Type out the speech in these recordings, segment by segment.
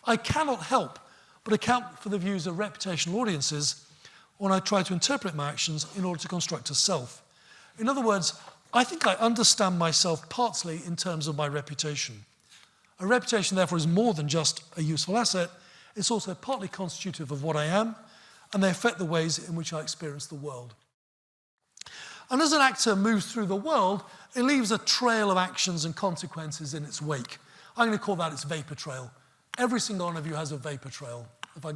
I cannot help but account for the views of reputational audiences when I try to interpret my actions in order to construct a self. In other words, I think I understand myself partly in terms of my reputation. A reputation, therefore, is more than just a useful asset. It's also partly constitutive of what I am, and they affect the ways in which I experience the world. And as an actor moves through the world, it leaves a trail of actions and consequences in its wake. I'm going to call that its vapor trail. Every single one of you has a vapor trail. If I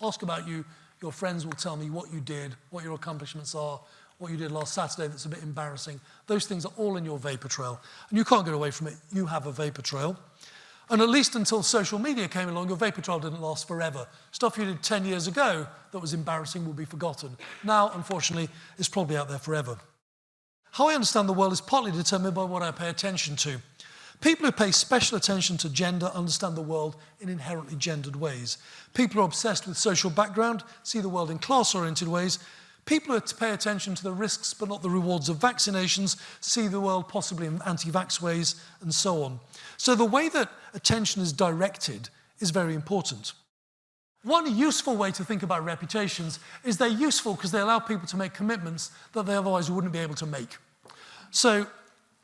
ask about you, your friends will tell me what you did, what your accomplishments are, what you did last Saturday that's a bit embarrassing. Those things are all in your vapor trail. And you can't get away from it. You have a vapor trail. And at least until social media came along, your vapor trail didn't last forever. Stuff you did 10 years ago that was embarrassing will be forgotten. Now, unfortunately, it's probably out there forever. How I understand the world is partly determined by what I pay attention to. People who pay special attention to gender understand the world in inherently gendered ways. People who are obsessed with social background see the world in class-oriented ways. People who pay attention to the risks but not the rewards of vaccinations see the world possibly in anti-vax ways, and so on. So the way that attention is directed is very important. One useful way to think about reputations is they're useful because they allow people to make commitments that they otherwise wouldn't be able to make. So,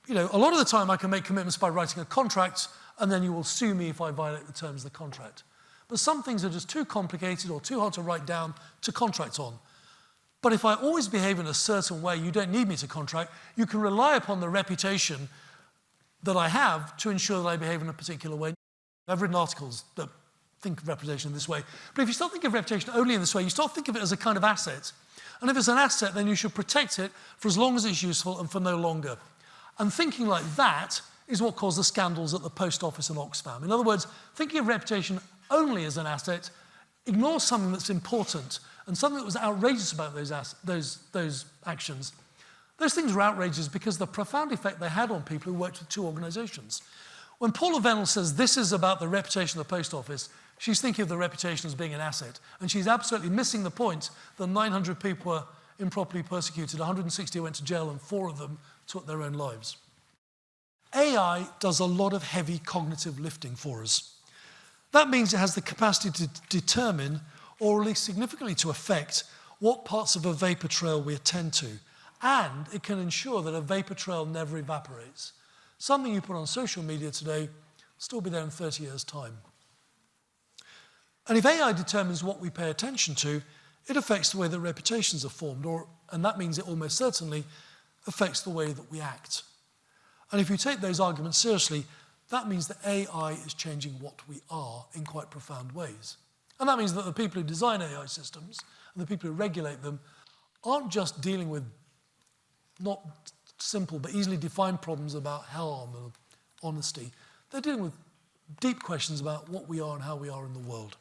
a lot of the time I can make commitments by writing a contract, and then you will sue me if I violate the terms of the contract. But some things are just too complicated or too hard to write down to contract on. But if I always behave in a certain way, you don't need me to contract. You can rely upon the reputation that I have to ensure that I behave in a particular way. I've written articles that think of reputation in this way. But if you start thinking of reputation only in this way, you start thinking of it as a kind of asset. And if it's an asset, then you should protect it for as long as it's useful and for no longer. And thinking like that is what caused the scandals at the post office and Oxfam. In other words, thinking of reputation only as an asset ignores something that's important and something that was outrageous about those actions. Those things were outrageous because of the profound effect they had on people who worked with two organisations. When Paula Venel says this is about the reputation of the post office, she's thinking of the reputation as being an asset. And she's absolutely missing the point that 900 people were improperly persecuted, 160 went to jail, and 4 of them took their own lives. AI does a lot of heavy cognitive lifting for us. That means it has the capacity to determine, or at least significantly to affect, what parts of a vapor trail we attend to. And it can ensure that a vapor trail never evaporates. Something you put on social media today will still be there in 30 years' time. And if AI determines what we pay attention to, it affects the way that reputations are formed, and that means it almost certainly affects the way that we act. And if you take those arguments seriously, that means that AI is changing what we are in quite profound ways. And that means that the people who design AI systems and the people who regulate them aren't just dealing with not simple but easily defined problems about harm or honesty. They're dealing with deep questions about what we are and how we are in the world.